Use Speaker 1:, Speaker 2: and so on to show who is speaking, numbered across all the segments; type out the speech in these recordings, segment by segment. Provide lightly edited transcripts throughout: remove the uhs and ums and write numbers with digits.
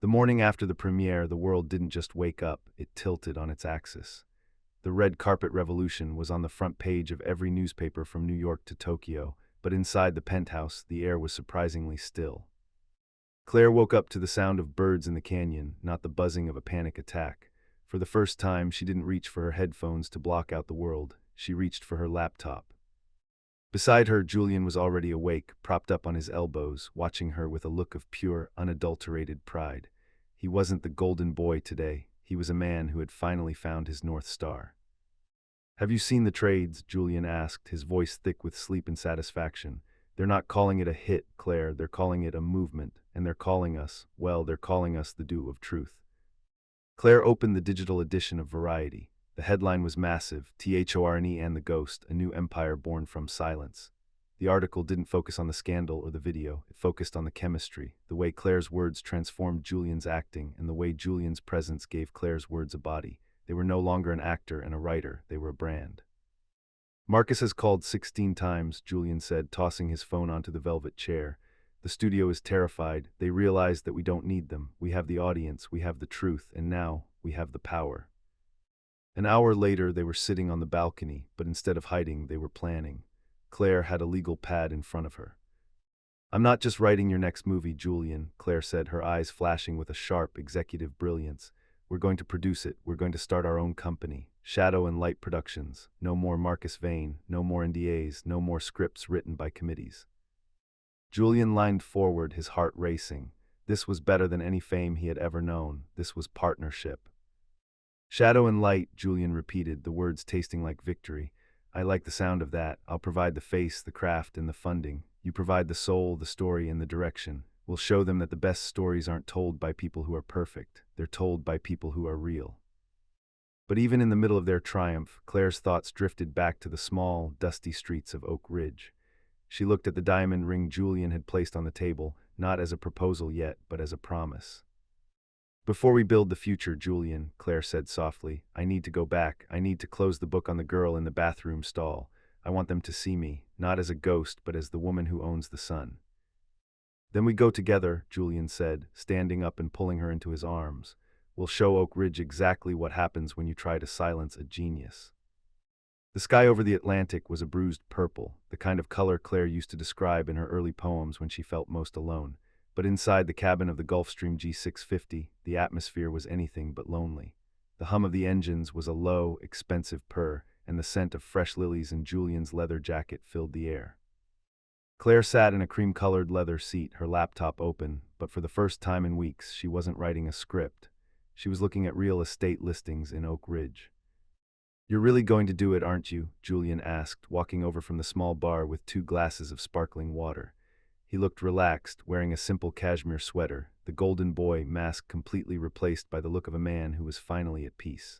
Speaker 1: The morning after the premiere, the world didn't just wake up, it tilted on its axis. The red carpet revolution was on the front page of every newspaper from New York to Tokyo, but inside the penthouse, the air was surprisingly still. Claire woke up to the sound of birds in the canyon, not the buzzing of a panic attack. For the first time, she didn't reach for her headphones to block out the world. She reached for her laptop. Beside her, Julian was already awake, propped up on his elbows, watching her with a look of pure, unadulterated pride. He wasn't the golden boy today. He was a man who had finally found his North Star. "Have you seen the trades?" Julian asked, his voice thick with sleep and satisfaction. "They're not calling it a hit, Claire. They're calling it a movement. And they're calling us, well, they're calling us the Dew of Truth." Claire opened the digital edition of Variety. The headline was massive: "Thorne and the Ghost, a new empire born from silence." The article didn't focus on the scandal or the video. It focused on the chemistry, the way Claire's words transformed Julian's acting, and the way Julian's presence gave Claire's words a body. They were no longer an actor and a writer, they were a brand. "Marcus has called 16 times, Julian said, tossing his phone onto the velvet chair. "The studio is terrified. They realize that we don't need them. We have the audience, we have the truth, and now we have the power." An hour later, they were sitting on the balcony, but instead of hiding, they were planning. Claire had a legal pad in front of her. "I'm not just writing your next movie, Julian," Claire said, her eyes flashing with a sharp, executive brilliance. "We're going to produce it. We're going to start our own company. Shadow and Light Productions. No more Marcus Vane, no more NDAs, no more scripts written by committees." Julian leaned forward, his heart racing. This was better than any fame he had ever known. This was partnership. "Shadow and Light," Julian repeated, the words tasting like victory. "I like the sound of that. I'll provide the face, the craft, and the funding. You provide the soul, the story, and the direction. We'll show them that the best stories aren't told by people who are perfect. They're told by people who are real." But even in the middle of their triumph, Claire's thoughts drifted back to the small, dusty streets of Oak Ridge. She looked at the diamond ring Julian had placed on the table, not as a proposal yet, but as a promise. "Before we build the future, Julian," Claire said softly, "I need to go back. I need to close the book on the girl in the bathroom stall. I want them to see me, not as a ghost, but as the woman who owns the sun." "Then we go together," Julian said, standing up and pulling her into his arms. "We'll show Oak Ridge exactly what happens when you try to silence a genius." The sky over the Atlantic was a bruised purple, the kind of color Claire used to describe in her early poems when she felt most alone. But inside the cabin of the Gulfstream G650, the atmosphere was anything but lonely. The hum of the engines was a low, expensive purr, and the scent of fresh lilies in Julian's leather jacket filled the air. Claire sat in a cream-colored leather seat, her laptop open, but for the first time in weeks, she wasn't writing a script. She was looking at real estate listings in Oak Ridge. "You're really going to do it, aren't you?" Julian asked, walking over from the small bar with 2 glasses of sparkling water. He looked relaxed, wearing a simple cashmere sweater, the golden boy mask completely replaced by the look of a man who was finally at peace.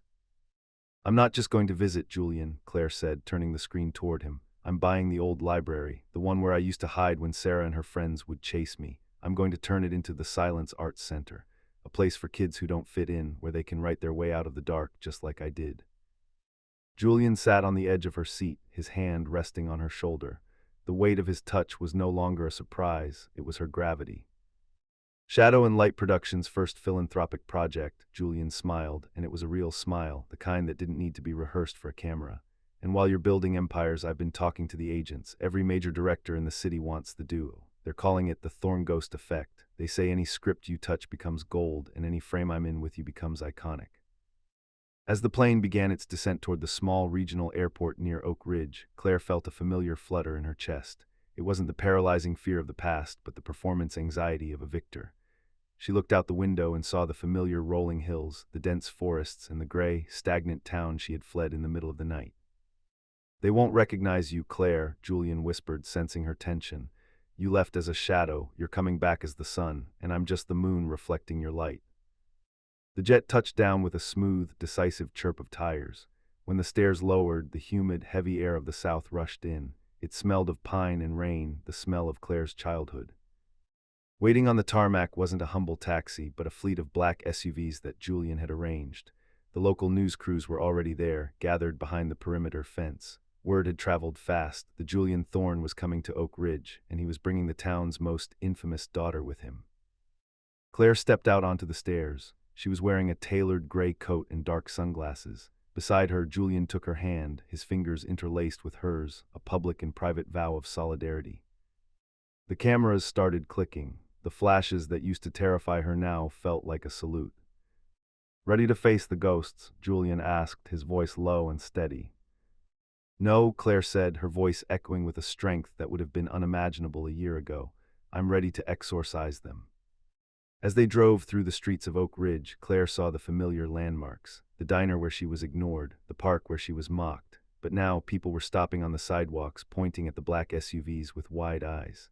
Speaker 1: "I'm not just going to visit, Julian," Claire said, turning the screen toward him. "I'm buying the old library, the one where I used to hide when Sarah and her friends would chase me. I'm going to turn it into the Silence Arts Center, a place for kids who don't fit in, where they can write their way out of the dark just like I did." Julian sat on the edge of her seat, his hand resting on her shoulder. The weight of his touch was no longer a surprise, it was her gravity. "Shadow and Light Productions' first philanthropic project," Julian smiled, and it was a real smile, the kind that didn't need to be rehearsed for a camera. "And while you're building empires, I've been talking to the agents. Every major director in the city wants the duo. They're calling it the Thorn Ghost Effect. They say any script you touch becomes gold, and any frame I'm in with you becomes iconic." As the plane began its descent toward the small regional airport near Oak Ridge, Claire felt a familiar flutter in her chest. It wasn't the paralyzing fear of the past, but the performance anxiety of a victor. She looked out the window and saw the familiar rolling hills, the dense forests, and the gray, stagnant town she had fled in the middle of the night. "They won't recognize you, Claire," Julian whispered, sensing her tension. "You left as a shadow, you're coming back as the sun, and I'm just the moon reflecting your light." The jet touched down with a smooth, decisive chirp of tires. When the stairs lowered, the humid, heavy air of the south rushed in. It smelled of pine and rain, the smell of Claire's childhood. Waiting on the tarmac wasn't a humble taxi, but a fleet of black SUVs that Julian had arranged. The local news crews were already there, gathered behind the perimeter fence. Word had traveled fast. The Julian Thorne was coming to Oak Ridge, and he was bringing the town's most infamous daughter with him. Claire stepped out onto the stairs. She was wearing a tailored gray coat and dark sunglasses. Beside her, Julian took her hand, his fingers interlaced with hers, a public and private vow of solidarity. The cameras started clicking. The flashes that used to terrify her now felt like a salute. "Ready to face the ghosts?" Julian asked, his voice low and steady. "No," Claire said, her voice echoing with a strength that would have been unimaginable a year ago. "I'm ready to exorcise them." As they drove through the streets of Oak Ridge, Claire saw the familiar landmarks, the diner where she was ignored, the park where she was mocked. But now people were stopping on the sidewalks, pointing at the black SUVs with wide eyes.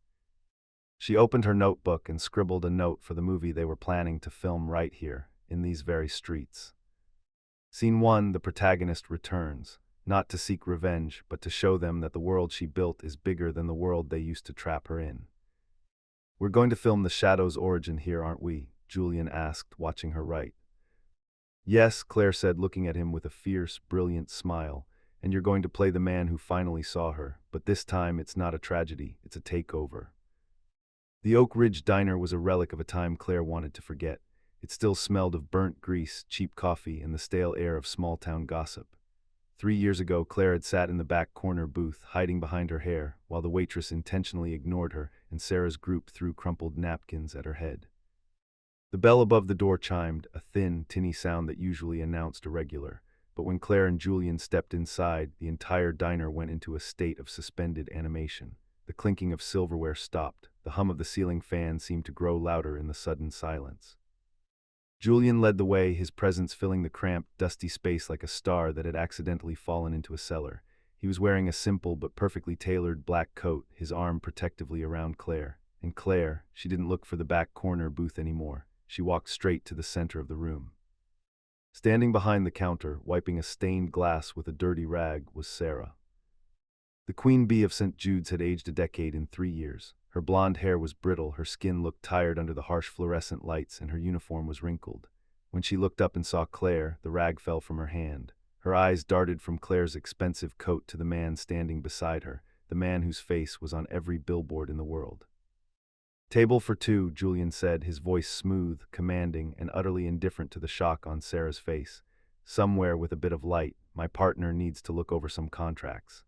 Speaker 1: She opened her notebook and scribbled a note for the movie they were planning to film right here, in these very streets. Scene 1, the protagonist returns, not to seek revenge, but to show them that the world she built is bigger than the world they used to trap her in. "We're going to film the Shadow's origin here, aren't we?" Julian asked, watching her write. "Yes," Claire said, looking at him with a fierce, brilliant smile. "And you're going to play the man who finally saw her. But this time it's not a tragedy, it's a takeover." The Oak Ridge Diner was a relic of a time Claire wanted to forget. It still smelled of burnt grease, cheap coffee, and the stale air of small-town gossip. 3 years ago, Claire had sat in the back corner booth, hiding behind her hair, while the waitress intentionally ignored her, and Sarah's group threw crumpled napkins at her head. The bell above the door chimed, a thin, tinny sound that usually announced a regular. But when Claire and Julian stepped inside, the entire diner went into a state of suspended animation. The clinking of silverware stopped. The hum of the ceiling fan seemed to grow louder in the sudden silence. Julian led the way, his presence filling the cramped, dusty space like a star that had accidentally fallen into a cellar. He was wearing a simple but perfectly tailored black coat, his arm protectively around Claire. And Claire, she didn't look for the back corner booth anymore. She walked straight to the center of the room. Standing behind the counter, wiping a stained glass with a dirty rag, was Sarah. The queen bee of St. Jude's had aged a decade in 3 years. Her blonde hair was brittle, her skin looked tired under the harsh fluorescent lights, and her uniform was wrinkled. When she looked up and saw Claire, the rag fell from her hand. Her eyes darted from Claire's expensive coat to the man standing beside her, the man whose face was on every billboard in the world. "Table for 2, Julian said, his voice smooth, commanding, and utterly indifferent to the shock on Sarah's face. "Somewhere with a bit of light. My partner needs to look over some contracts."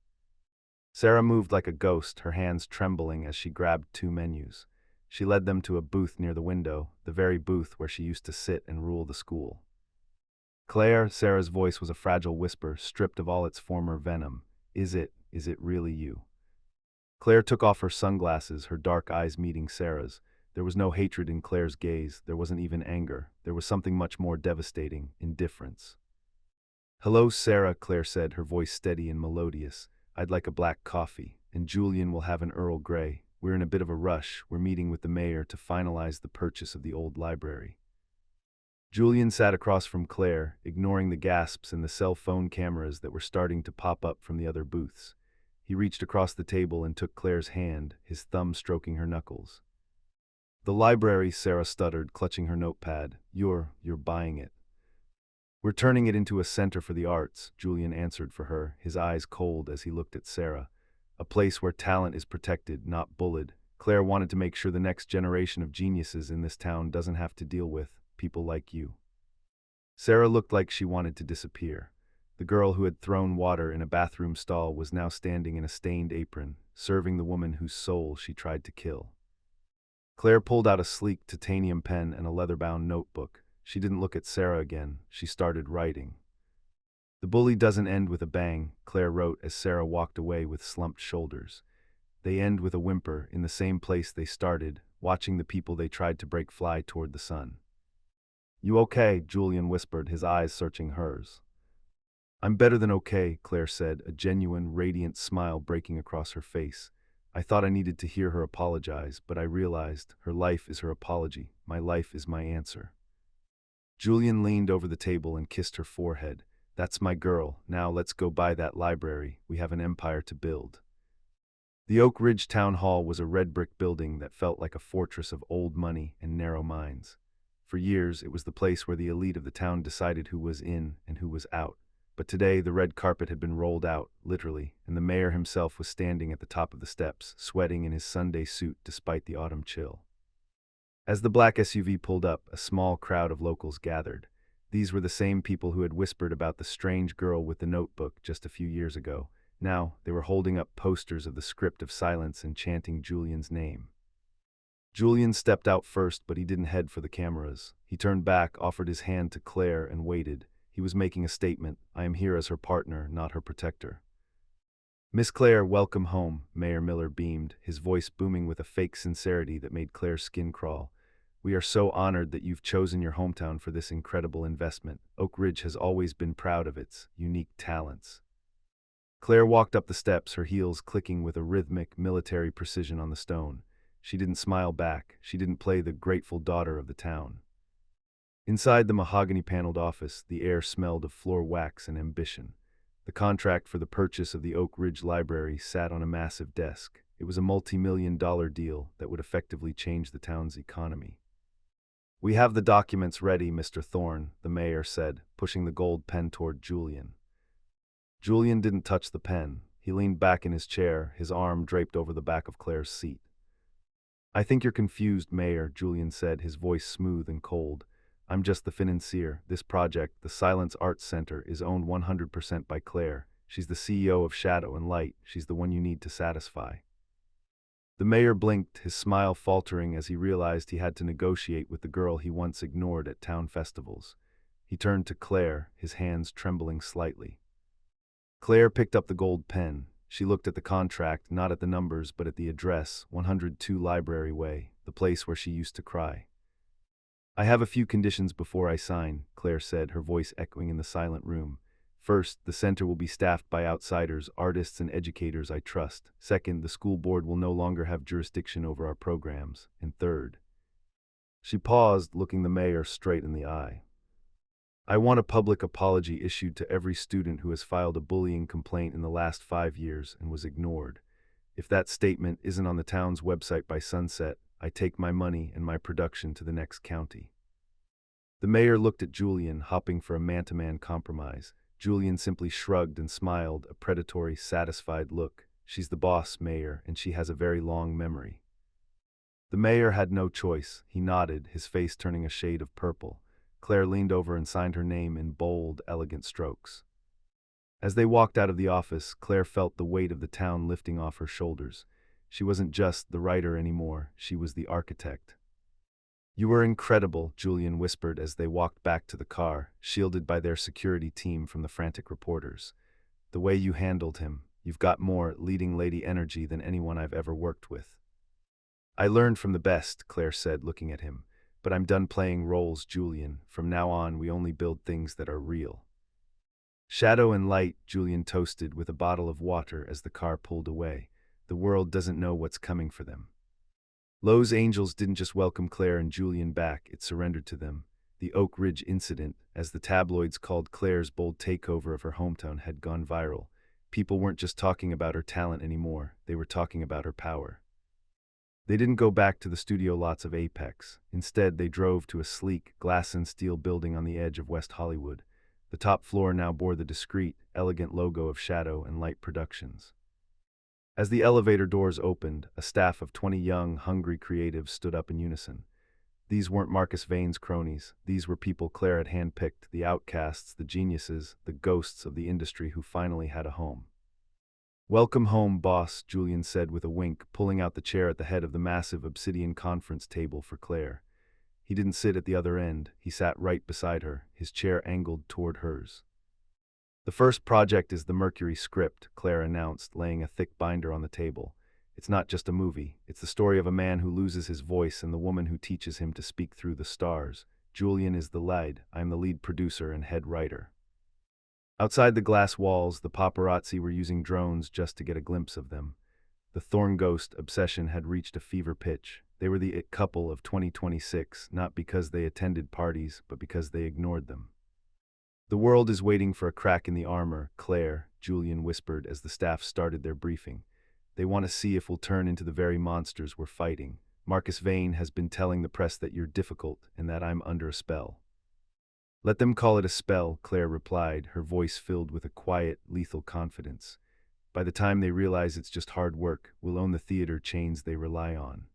Speaker 1: Sarah moved like a ghost, her hands trembling as she grabbed 2 menus. She led them to a booth near the window, the very booth where she used to sit and rule the school. "Claire," Sarah's voice was a fragile whisper, stripped of all its former venom. Is it really you?" Claire took off her sunglasses, her dark eyes meeting Sarah's. There was no hatred in Claire's gaze, there wasn't even anger. There was something much more devastating, indifference. "Hello, Sarah," Claire said, her voice steady and melodious. "I'd like a black coffee, and Julian will have an Earl Grey. We're in a bit of a rush. We're meeting with the mayor to finalize the purchase of the old library." Julian sat across from Claire, ignoring the gasps and the cell phone cameras that were starting to pop up from the other booths. He reached across the table and took Claire's hand, his thumb stroking her knuckles. "The library," Sarah stuttered, clutching her notepad. You're buying it." "We're turning it into a center for the arts," Julian answered for her, his eyes cold as he looked at Sarah. "A place where talent is protected, not bullied." Claire wanted to make sure the next generation of geniuses in this town doesn't have to deal with people like you. Sarah looked like she wanted to disappear. The girl who had thrown water in a bathroom stall was now standing in a stained apron, serving the woman whose soul she tried to kill. Claire pulled out a sleek titanium pen and a leather-bound notebook. She didn't look at Sarah again. She started writing. "The bully doesn't end with a bang," Claire wrote as Sarah walked away with slumped shoulders. "They end with a whimper in the same place they started, watching the people they tried to break fly toward the sun." "You okay?" Julian whispered, his eyes searching hers. "I'm better than okay," Claire said, a genuine, radiant smile breaking across her face. I thought I needed to hear her apologize, but I realized her life is her apology. My life is my answer. Julian leaned over the table and kissed her forehead. "That's my girl. Now let's go buy that library. We have an empire to build." The Oak Ridge Town Hall was a red brick building that felt like a fortress of old money and narrow minds. For years, it was the place where the elite of the town decided who was in and who was out. But today, the red carpet had been rolled out, literally, and the mayor himself was standing at the top of the steps, sweating in his Sunday suit despite the autumn chill. As the black SUV pulled up, a small crowd of locals gathered. These were the same people who had whispered about the strange girl with the notebook just a few years ago. Now, they were holding up posters of the script of silence and chanting Julian's name. Julian stepped out first, but he didn't head for the cameras. He turned back, offered his hand to Claire, and waited. He was making a statement. I am here as her partner, not her protector. Miss Claire, welcome home, Mayor Miller beamed, his voice booming with a fake sincerity that made Claire's skin crawl. We are so honored that you've chosen your hometown for this incredible investment. Oak Ridge has always been proud of its unique talents. Claire walked up the steps, her heels clicking with a rhythmic, military precision on the stone. She didn't smile back. She didn't play the grateful daughter of the town. Inside the mahogany-paneled office, the air smelled of floor wax and ambition. The contract for the purchase of the Oak Ridge Library sat on a massive desk. It was a multi-million-dollar deal that would effectively change the town's economy. We have the documents ready, Mr. Thorne, the mayor said, pushing the gold pen toward Julian. Julian didn't touch the pen. He leaned back in his chair, his arm draped over the back of Claire's seat. I think you're confused, Mayor, Julian said, his voice smooth and cold. I'm just the financier. This project, the Silence Arts Center, is owned 100% by Claire. She's the CEO of Shadow and Light. She's the one you need to satisfy. The mayor blinked, his smile faltering as he realized he had to negotiate with the girl he once ignored at town festivals. He turned to Claire, his hands trembling slightly. Claire picked up the gold pen. She looked at the contract, not at the numbers, but at the address, 102 Library Way, the place where she used to cry. I have a few conditions before I sign, Claire said, her voice echoing in the silent room. First, the center will be staffed by outsiders, artists and educators I trust. Second, the school board will no longer have jurisdiction over our programs. And third. She paused, looking the mayor straight in the eye. I want a public apology issued to every student who has filed a bullying complaint in the last 5 years and was ignored. If that statement isn't on the town's website by sunset, I take my money and my production to the next county. The mayor looked at Julian, hoping for a man-to-man compromise. Julian simply shrugged and smiled, a predatory, satisfied look. She's the boss, Mayor, and she has a very long memory. The mayor had no choice. He nodded, his face turning a shade of purple. Claire leaned over and signed her name in bold, elegant strokes. As they walked out of the office, Claire felt the weight of the town lifting off her shoulders. She wasn't just the writer anymore, she was the architect. You were incredible, Julian whispered as they walked back to the car, shielded by their security team from the frantic reporters. The way you handled him, you've got more leading lady energy than anyone I've ever worked with. I learned from the best, Claire said, looking at him. But I'm done playing roles, Julian. From now on, we only build things that are real. Shadow and Light, Julian toasted with a bottle of water as the car pulled away. The world doesn't know what's coming for them. Lowe's Angels didn't just welcome Claire and Julian back, it surrendered to them. The Oak Ridge incident, as the tabloids called Claire's bold takeover of her hometown, had gone viral. People weren't just talking about her talent anymore, they were talking about her power. They didn't go back to the studio lots of Apex. Instead, they drove to a sleek, glass and steel building on the edge of West Hollywood. The top floor now bore the discreet, elegant logo of Shadow and Light Productions. As the elevator doors opened, a staff of 20 young, hungry creatives stood up in unison. These weren't Marcus Vane's cronies. These were people Claire had handpicked, the outcasts, the geniuses, the ghosts of the industry who finally had a home. Welcome home, boss, Julian said with a wink, pulling out the chair at the head of the massive obsidian conference table for Claire. He didn't sit at the other end, he sat right beside her, his chair angled toward hers. The first project is the Mercury script, Claire announced, laying a thick binder on the table. It's not just a movie, it's the story of a man who loses his voice and the woman who teaches him to speak through the stars. Julian is the lead, I'm the lead producer and head writer. Outside the glass walls, the paparazzi were using drones just to get a glimpse of them. The Thorn Ghost obsession had reached a fever pitch. They were the it couple of 2026, not because they attended parties, but because they ignored them. The world is waiting for a crack in the armor, Claire, Julian whispered as the staff started their briefing. They want to see if we'll turn into the very monsters we're fighting. Marcus Vane has been telling the press that you're difficult and that I'm under a spell. Let them call it a spell, Claire replied, her voice filled with a quiet, lethal confidence. By the time they realize it's just hard work, we'll own the theater chains they rely on.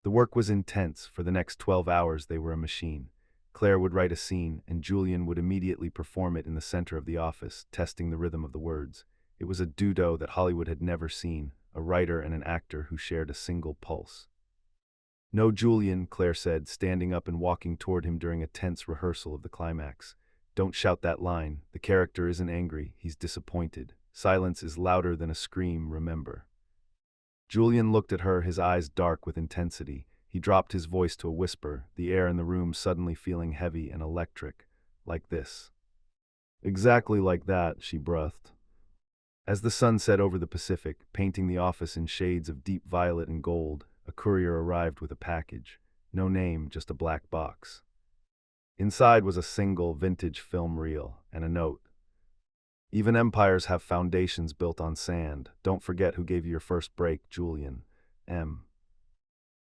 Speaker 1: The work was intense. For the next 12 hours, they were a machine. Claire would write a scene, and Julian would immediately perform it in the center of the office, testing the rhythm of the words. It was a duo that Hollywood had never seen, a writer and an actor who shared a single pulse. "No, Julian," Claire said, standing up and walking toward him during a tense rehearsal of the climax. "Don't shout that line. The character isn't angry, he's disappointed. Silence is louder than a scream, remember." Julian looked at her, his eyes dark with intensity. He dropped his voice to a whisper, the air in the room suddenly feeling heavy and electric. "Like this." "Exactly like that," she breathed. As the sun set over the Pacific, painting the office in shades of deep violet and gold, a courier arrived with a package. No name, just a black box. Inside was a single, vintage film reel, and a note. "Even empires have foundations built on sand. Don't forget who gave you your first break, Julian. M."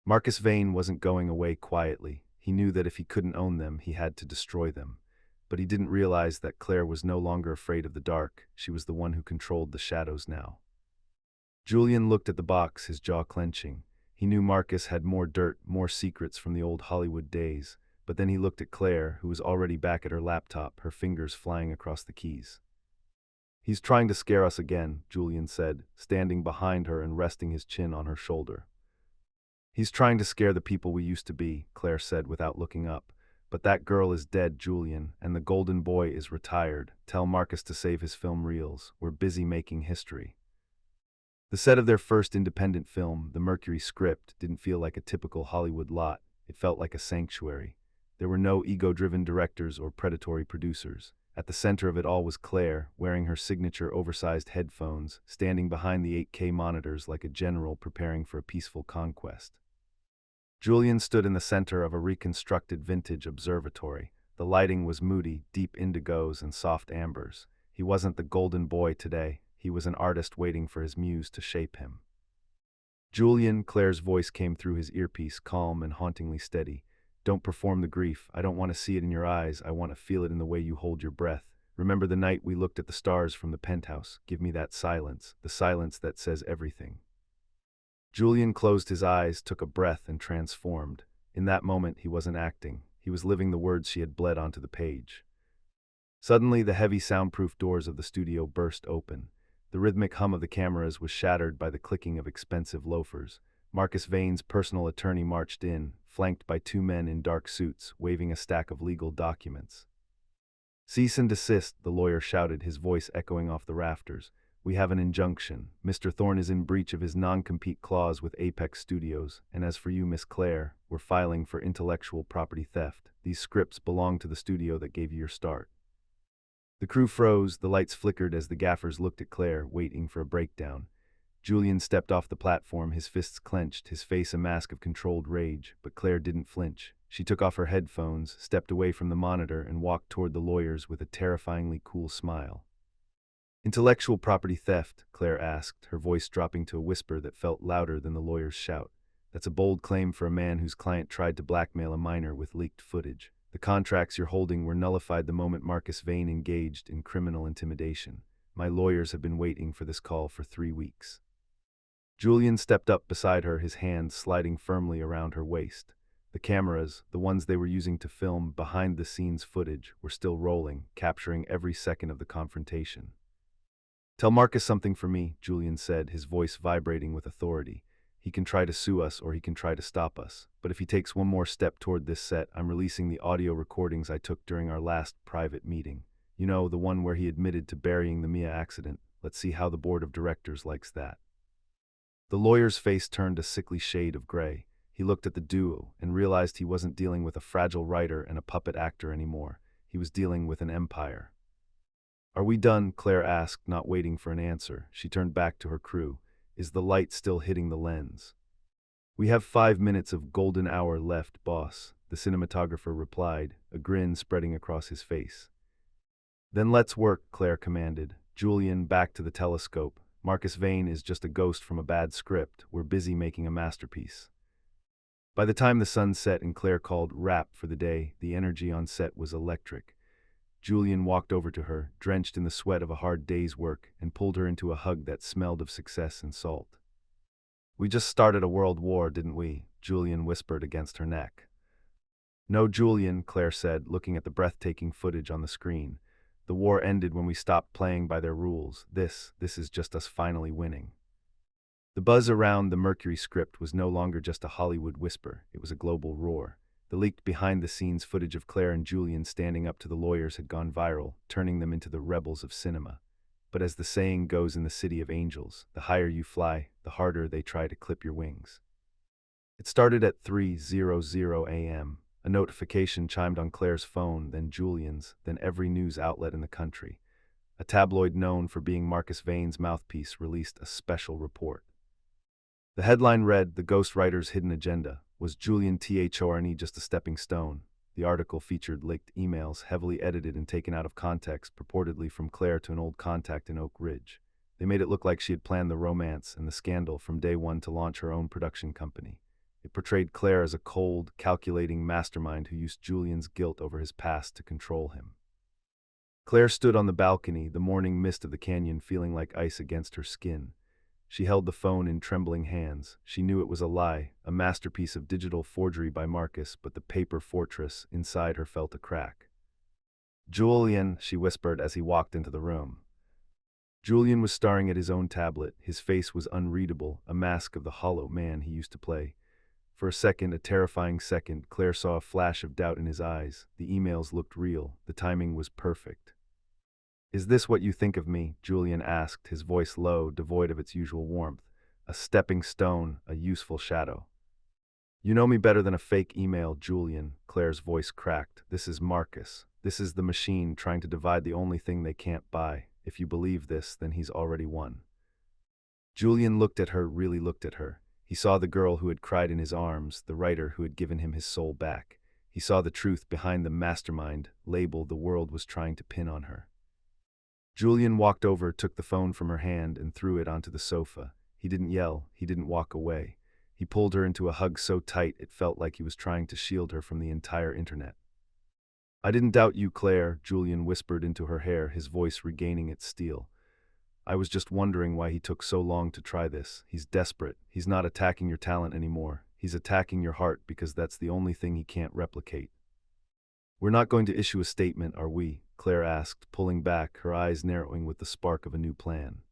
Speaker 1: Marcus Vane wasn't going away quietly. He knew that if he couldn't own them, he had to destroy them. But he didn't realize that Claire was no longer afraid of the dark. She was the one who controlled the shadows now. Julian looked at the box, his jaw clenching. He knew Marcus had more dirt, more secrets from the old Hollywood days. But then he looked at Claire, who was already back at her laptop, her fingers flying across the keys. "He's trying to scare us again," Julian said, standing behind her and resting his chin on her shoulder. "He's trying to scare the people we used to be," Claire said without looking up. "But that girl is dead, Julian, and the golden boy is retired. Tell Marcus to save his film reels. We're busy making history." The set of their first independent film, The Mercury Script, didn't feel like a typical Hollywood lot. It felt like a sanctuary. There were no ego-driven directors or predatory producers. At the center of it all was Claire, wearing her signature oversized headphones, standing behind the 8K monitors like a general preparing for a peaceful conquest. Julian stood in the center of a reconstructed vintage observatory. The lighting was moody, deep indigos and soft ambers. He wasn't the golden boy today. He was an artist waiting for his muse to shape him. "Julian," Claire's voice came through his earpiece, calm and hauntingly steady. "Don't perform the grief. I don't want to see it in your eyes. I want to feel it in the way you hold your breath. Remember the night we looked at the stars from the penthouse. Give me that silence, the silence that says everything." Julian closed his eyes, took a breath, and transformed. In that moment, he wasn't acting. He was living the words she had bled onto the page. Suddenly, the heavy soundproof doors of the studio burst open. The rhythmic hum of the cameras was shattered by the clicking of expensive loafers. Marcus Vane's personal attorney marched in, flanked by two men in dark suits, waving a stack of legal documents. "Cease and desist," the lawyer shouted, his voice echoing off the rafters. "We have an injunction. Mr. Thorne is in breach of his non-compete clause with Apex Studios, and as for you, Miss Claire, we're filing for intellectual property theft. These scripts belong to the studio that gave you your start." The crew froze, the lights flickered as the gaffers looked at Claire, waiting for a breakdown. Julian stepped off the platform, his fists clenched, his face a mask of controlled rage, but Claire didn't flinch. She took off her headphones, stepped away from the monitor, and walked toward the lawyers with a terrifyingly cool smile. "Intellectual property theft?" Claire asked, her voice dropping to a whisper that felt louder than the lawyer's shout. "That's a bold claim for a man whose client tried to blackmail a minor with leaked footage. The contracts you're holding were nullified the moment Marcus Vane engaged in criminal intimidation. My lawyers have been waiting for this call for 3 weeks." Julian stepped up beside her, his hands sliding firmly around her waist. The cameras, the ones they were using to film behind-the-scenes footage, were still rolling, capturing every second of the confrontation. "Tell Marcus something for me," Julian said, his voice vibrating with authority. "He can try to sue us or he can try to stop us. But if he takes one more step toward this set, I'm releasing the audio recordings I took during our last private meeting. You know, the one where he admitted to burying the Mia accident. Let's see how the board of directors likes that." The lawyer's face turned a sickly shade of gray. He looked at the duo and realized he wasn't dealing with a fragile writer and a puppet actor anymore. He was dealing with an empire. "Are we done?" Claire asked, not waiting for an answer. She turned back to her crew. "Is the light still hitting the lens?" "We have 5 minutes of golden hour left, boss," the cinematographer replied, a grin spreading across his face. "Then let's work," Claire commanded. Julian, back to the telescope. "Marcus Vane is just a ghost from a bad script. We're busy making a masterpiece." By the time the sun set and Claire called wrap for the day, the energy on set was electric. Julian walked over to her, drenched in the sweat of a hard day's work, and pulled her into a hug that smelled of success and salt. "We just started a world war, didn't we? Julian whispered against her neck. No, Julian, Claire said, looking at the breathtaking footage on the screen. The war ended when we stopped playing by their rules. This is just us finally winning. The buzz around the Mercury script was no longer just a Hollywood whisper, it was a global roar. The leaked behind-the-scenes footage of Claire and Julian standing up to the lawyers had gone viral, turning them into the rebels of cinema. But as the saying goes in the City of Angels, the higher you fly, the harder they try to clip your wings. It started at 3:00 a.m. A notification chimed on Claire's phone, then Julian's, then every news outlet in the country. A tabloid known for being Marcus Vane's mouthpiece released a special report. The headline read, "The Ghostwriter's Hidden Agenda. Was Julian Thorne just a stepping stone?" The article featured leaked emails, heavily edited and taken out of context, purportedly from Claire to an old contact in Oak Ridge. They made it look like she had planned the romance and the scandal from day one to launch her own production company. It portrayed Claire as a cold, calculating mastermind who used Julian's guilt over his past to control him. Claire stood on the balcony, the morning mist of the canyon feeling like ice against her skin. She held the phone in trembling hands. She knew it was a lie, a masterpiece of digital forgery by Marcus, but the paper fortress inside her felt a crack. "Julian," she whispered as he walked into the room. Julian was staring at his own tablet. His face was unreadable, a mask of the hollow man he used to play. For a second, a terrifying second, Claire saw a flash of doubt in his eyes. The emails looked real. The timing was perfect. "Is this what you think of me?" Julian asked, his voice low, devoid of its usual warmth. "A stepping stone, a useful shadow." "You know me better than a fake email, Julian," Claire's voice cracked. "This is Marcus. This is the machine trying to divide the only thing they can't buy. If you believe this, then he's already won." Julian looked at her, really looked at her. He saw the girl who had cried in his arms, the writer who had given him his soul back. He saw the truth behind the mastermind label the world was trying to pin on her. Julian walked over, took the phone from her hand, and threw it onto the sofa. He didn't yell, he didn't walk away. He pulled her into a hug so tight it felt like he was trying to shield her from the entire internet. "I didn't doubt you, Claire," Julian whispered into her hair, his voice regaining its steel. "I was just wondering why he took so long to try this. He's desperate. He's not attacking your talent anymore. He's attacking your heart because that's the only thing he can't replicate." "We're not going to issue a statement, are we?" Claire asked, pulling back, her eyes narrowing with the spark of a new plan.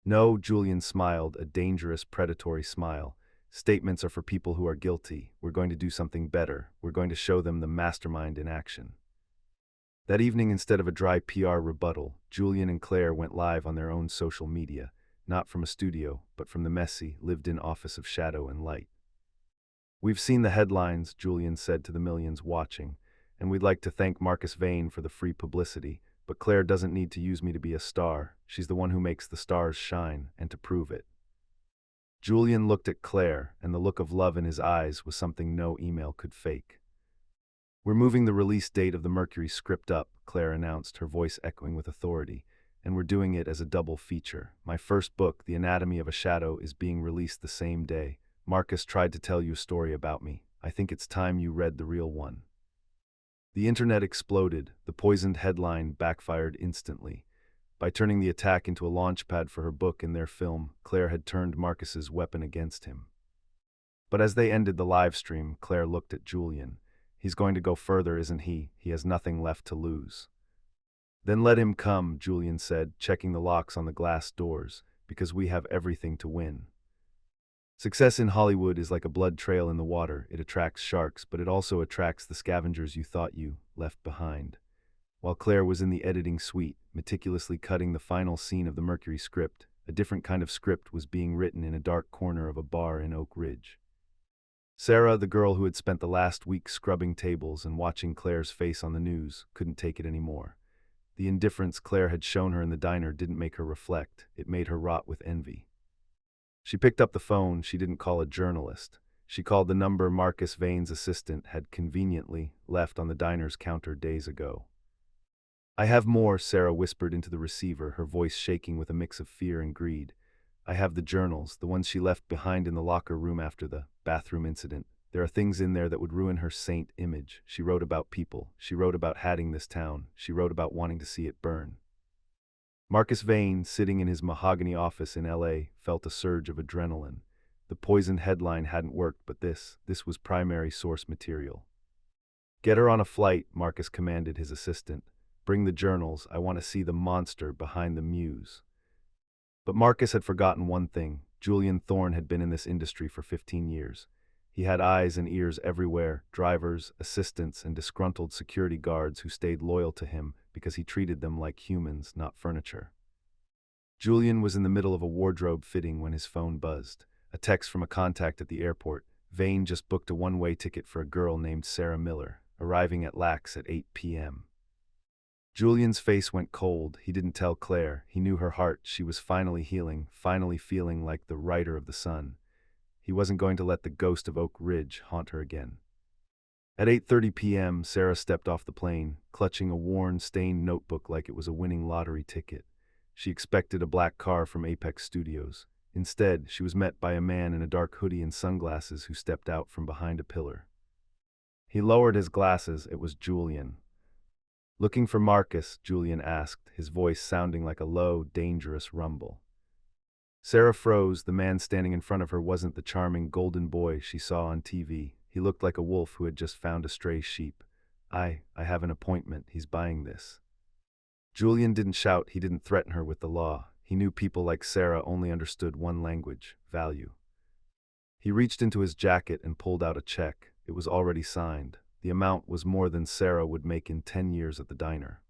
Speaker 1: "No," Julian smiled, a dangerous, predatory smile. "Statements are for people who are guilty. We're going to do something better. We're going to show them the mastermind in action." That evening, instead of a dry PR rebuttal, Julian and Claire went live on their own social media, not from a studio, but from the messy, lived-in office of shadow and light. "We've seen the headlines," Julian said to the millions watching, "and we'd like to thank Marcus Vane for the free publicity, but Claire doesn't need to use me to be a star. She's the one who makes the stars shine, and to prove it." Julian looked at Claire, and the look of love in his eyes was something no email could fake. "We're moving the release date of the Mercury script up," Claire announced, her voice echoing with authority, "and we're doing it as a double feature. My first book, The Anatomy of a Shadow, is being released the same day. Marcus tried to tell you a story about me. I think it's time you read the real one." The internet exploded. The poisoned headline backfired instantly. By turning the attack into a launchpad for her book and their film, Claire had turned Marcus's weapon against him. But as they ended the live stream, Claire looked at Julian. "He's going to go further, isn't he? He has nothing left to lose." "Then let him come," Julian said, checking the locks on the glass doors, "because we have everything to win." Success in Hollywood is like a blood trail in the water. It attracts sharks, but it also attracts the scavengers you thought you left behind. While Claire was in the editing suite, meticulously cutting the final scene of the Mercury script, a different kind of script was being written in a dark corner of a bar in Oak Ridge. Sarah, the girl who had spent the last week scrubbing tables and watching Claire's face on the news, couldn't take it anymore. The indifference Claire had shown her in the diner didn't make her reflect. It made her rot with envy. She picked up the phone. She didn't call a journalist. She called the number Marcus Vane's assistant had conveniently left on the diner's counter days ago. "I have more," Sarah whispered into the receiver, her voice shaking with a mix of fear and greed. "I have the journals, the ones she left behind in the locker room after the bathroom incident. There are things in there that would ruin her saint image. She wrote about people. She wrote about hating this town. She wrote about wanting to see it burn." Marcus Vane, sitting in his mahogany office in L.A., felt a surge of adrenaline. The poisoned headline hadn't worked, but this was primary source material. Get her on a flight, Marcus commanded his assistant. Bring the journals, I want to see the monster behind the muse. But Marcus had forgotten one thing. Julian Thorne had been in this industry for 15 years. He had eyes and ears everywhere, drivers, assistants, and disgruntled security guards who stayed loyal to him because he treated them like humans, not furniture. Julian was in the middle of a wardrobe fitting when his phone buzzed. A text from a contact at the airport. Vane just booked a one-way ticket for a girl named Sarah Miller, arriving at Lax at 8 p.m. Julian's face went cold. He didn't tell Claire. He knew her heart. She was finally healing, finally feeling like the rider of the sun. He wasn't going to let the ghost of Oak Ridge haunt her again. At 8:30 p.m., Sarah stepped off the plane, clutching a worn, stained notebook like it was a winning lottery ticket. She expected a black car from Apex Studios. Instead, she was met by a man in a dark hoodie and sunglasses who stepped out from behind a pillar. He lowered his glasses. It was Julian. Looking for Marcus, Julian asked, his voice sounding like a low, dangerous rumble. Sarah froze. The man standing in front of her wasn't the charming golden boy she saw on TV. He looked like a wolf who had just found a stray sheep. I have an appointment. He's buying this. Julian didn't shout. He didn't threaten her with the law. He knew people like Sarah only understood one language: value. He reached into his jacket and pulled out a check. It was already signed. The amount was more than Sarah would make in 10 years at the diner.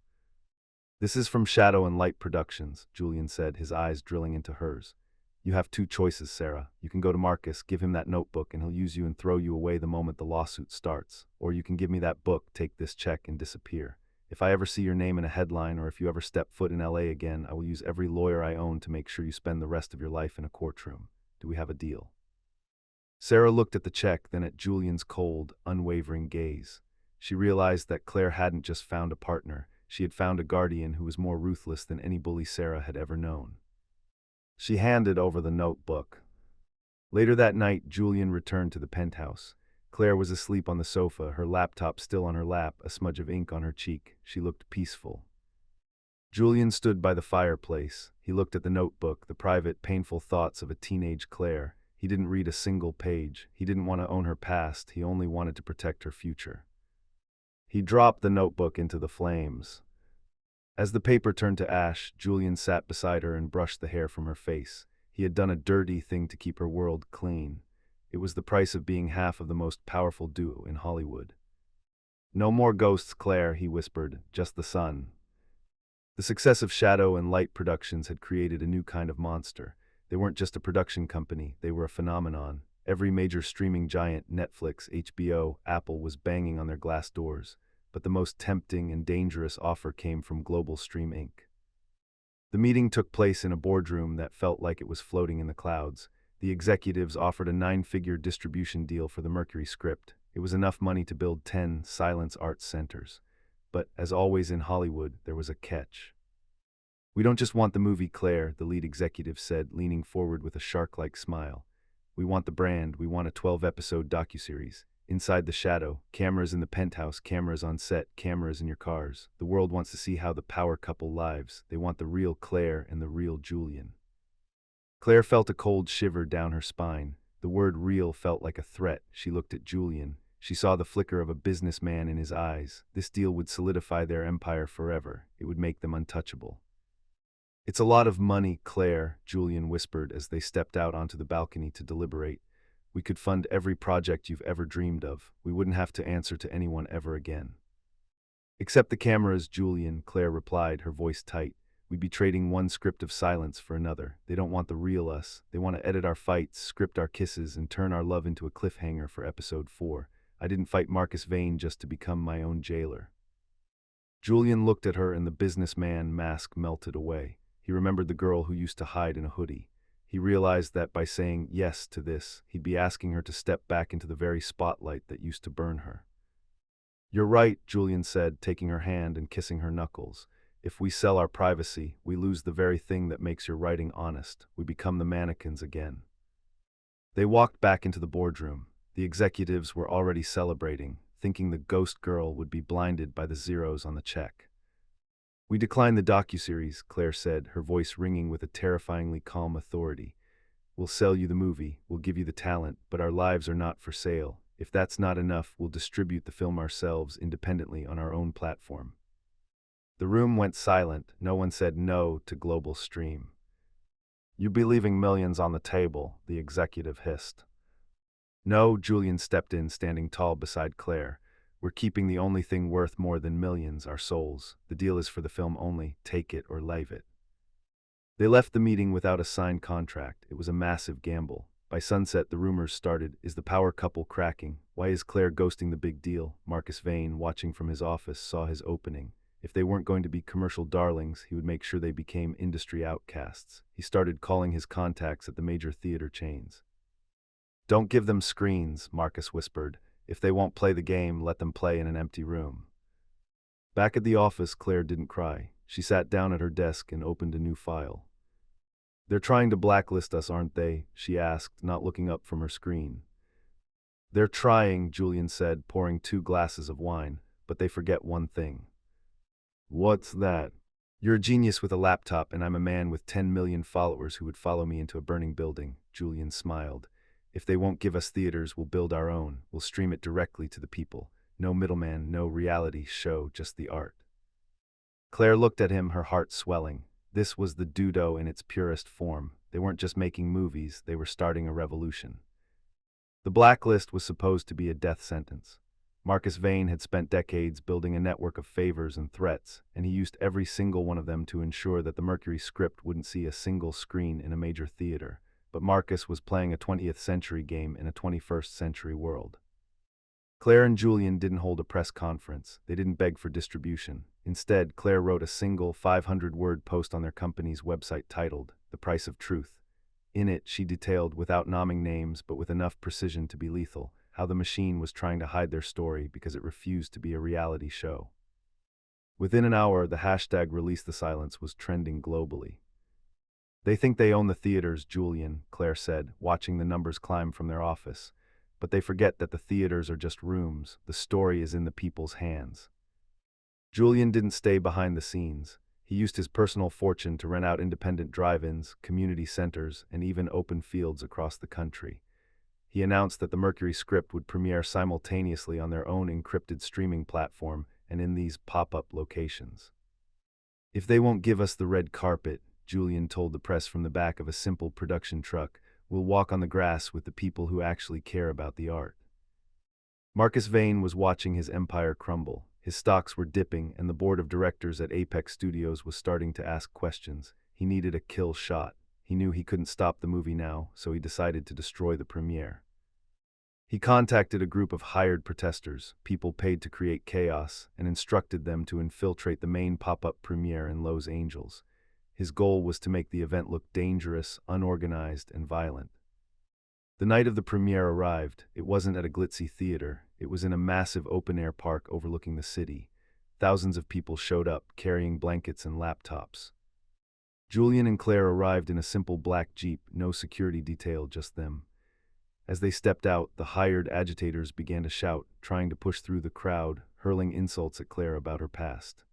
Speaker 1: This is from Shadow and Light Productions, Julian said, his eyes drilling into hers. You have two choices, Sarah. You can go to Marcus, give him that notebook, and he'll use you and throw you away the moment the lawsuit starts. Or you can give me that book, take this check, and disappear. If I ever see your name in a headline, or if you ever step foot in LA again, I will use every lawyer I own to make sure you spend the rest of your life in a courtroom. Do we have a deal? Sarah looked at the check, then at Julian's cold, unwavering gaze. She realized that Claire hadn't just found a partner. She had found a guardian who was more ruthless than any bully Sarah had ever known. She handed over the notebook. Later that night, Julian returned to the penthouse. Claire was asleep on the sofa, her laptop still on her lap, a smudge of ink on her cheek. She looked peaceful. Julian stood by the fireplace. He looked at the notebook, the private, painful thoughts of a teenage Claire. He didn't read a single page. He didn't want to own her past. He only wanted to protect her future. He dropped the notebook into the flames. As the paper turned to ash, Julian sat beside her and brushed the hair from her face. He had done a dirty thing to keep her world clean. It was the price of being half of the most powerful duo in Hollywood. No more ghosts, Claire, he whispered, just the sun. The success of Shadow and Light Productions had created a new kind of monster. They weren't just a production company, they were a phenomenon. Every major streaming giant, Netflix, HBO, Apple, was banging on their glass doors. But the most tempting and dangerous offer came from Global Stream Inc. The meeting took place in a boardroom that felt like it was floating in the clouds. The executives offered a 9-figure distribution deal for the Mercury script. It was enough money to build 10 silence arts centers. But, as always in Hollywood, there was a catch. We don't just want the movie, Claire, the lead executive said, leaning forward with a shark-like smile. We want the brand. We want a 12-episode docuseries. Inside the Shadow, cameras in the penthouse, cameras on set, cameras in your cars. The world wants to see how the power couple lives. They want the real Claire and the real Julian. Claire felt a cold shiver down her spine. The word real felt like a threat. She looked at Julian. She saw the flicker of a businessman in his eyes. This deal would solidify their empire forever. It would make them untouchable. It's a lot of money, Claire, Julian whispered as they stepped out onto the balcony to deliberate. We could fund every project you've ever dreamed of. We wouldn't have to answer to anyone ever again. Except the cameras, Julian, Claire replied, her voice tight. We'd be trading one script of silence for another. They don't want the real us. They want to edit our fights, script our kisses, and turn our love into a cliffhanger for episode 4. I didn't fight Marcus Vane just to become my own jailer. Julian looked at her and the businessman mask melted away. He remembered the girl who used to hide in a hoodie. He realized that by saying yes to this, he'd be asking her to step back into the very spotlight that used to burn her. You're right, Julian said, taking her hand and kissing her knuckles. If we sell our privacy, we lose the very thing that makes your writing honest. We become the mannequins again. They walked back into the boardroom. The executives were already celebrating, thinking the ghost girl would be blinded by the zeros on the check. We decline the docuseries, Claire said, her voice ringing with a terrifyingly calm authority. We'll sell you the movie, we'll give you the talent, but our lives are not for sale. If that's not enough, we'll distribute the film ourselves independently on our own platform." The room went silent. No one said no to global stream. "You'd be leaving millions on the table," the executive hissed. "No," Julian stepped in, standing tall beside Claire. "We're keeping the only thing worth more than millions, our souls. The deal is for the film only. Take it or leave it." They left the meeting without a signed contract. It was a massive gamble. By sunset, the rumors started. Is the power couple cracking? Why is Claire ghosting the big deal? Marcus Vane, watching from his office, saw his opening. If they weren't going to be commercial darlings, he would make sure they became industry outcasts. He started calling his contacts at the major theater chains. "Don't give them screens," Marcus whispered. "If they won't play the game, let them play in an empty room." Back at the office, Claire didn't cry. She sat down at her desk and opened a new file. "They're trying to blacklist us, aren't they?" she asked, not looking up from her screen. "They're trying," Julian said, pouring 2 glasses of wine, "but they forget one thing." "What's that?" "You're a genius with a laptop, and I'm a man with 10 million followers who would follow me into a burning building." Julian smiled. "If they won't give us theaters, we'll build our own. We'll stream it directly to the people. No middleman, no reality show, just the art." Claire looked at him, her heart swelling. This was the Dudo in its purest form. They weren't just making movies, they were starting a revolution. The blacklist was supposed to be a death sentence. Marcus Vane had spent decades building a network of favors and threats, and he used every single one of them to ensure that the Mercury script wouldn't see a single screen in a major theater. But Marcus was playing a 20th century game in a 21st century world. Claire and Julian didn't hold a press conference. They didn't beg for distribution. Instead, Claire wrote a single 500-word post on their company's website titled, "The Price of Truth." In it, she detailed, without naming names but with enough precision to be lethal, how the machine was trying to hide their story because it refused to be a reality show. Within an hour, the hashtag Release the Silence was trending globally. "They think they own the theaters, Julian," Claire said, watching the numbers climb from their office. "But they forget that the theaters are just rooms. The story is in the people's hands." Julian didn't stay behind the scenes. He used his personal fortune to rent out independent drive-ins, community centers, and even open fields across the country. He announced that the Mercury script would premiere simultaneously on their own encrypted streaming platform and in these pop-up locations. "If they won't give us the red carpet," Julian told the press from the back of a simple production truck, "we'll walk on the grass with the people who actually care about the art." Marcus Vane was watching his empire crumble. His stocks were dipping, and the board of directors at Apex Studios was starting to ask questions. He needed a kill shot. He knew he couldn't stop the movie now, so he decided to destroy the premiere. He contacted a group of hired protesters, people paid to create chaos, and instructed them to infiltrate the main pop-up premiere in Los Angeles. His goal was to make the event look dangerous, unorganized, and violent. The night of the premiere arrived. It wasn't at a glitzy theater. It was in a massive open-air park overlooking the city. Thousands of people showed up, carrying blankets and laptops. Julian and Claire arrived in a simple black Jeep, no security detail, just them. As they stepped out, the hired agitators began to shout, trying to push through the crowd, hurling insults at Claire about her past.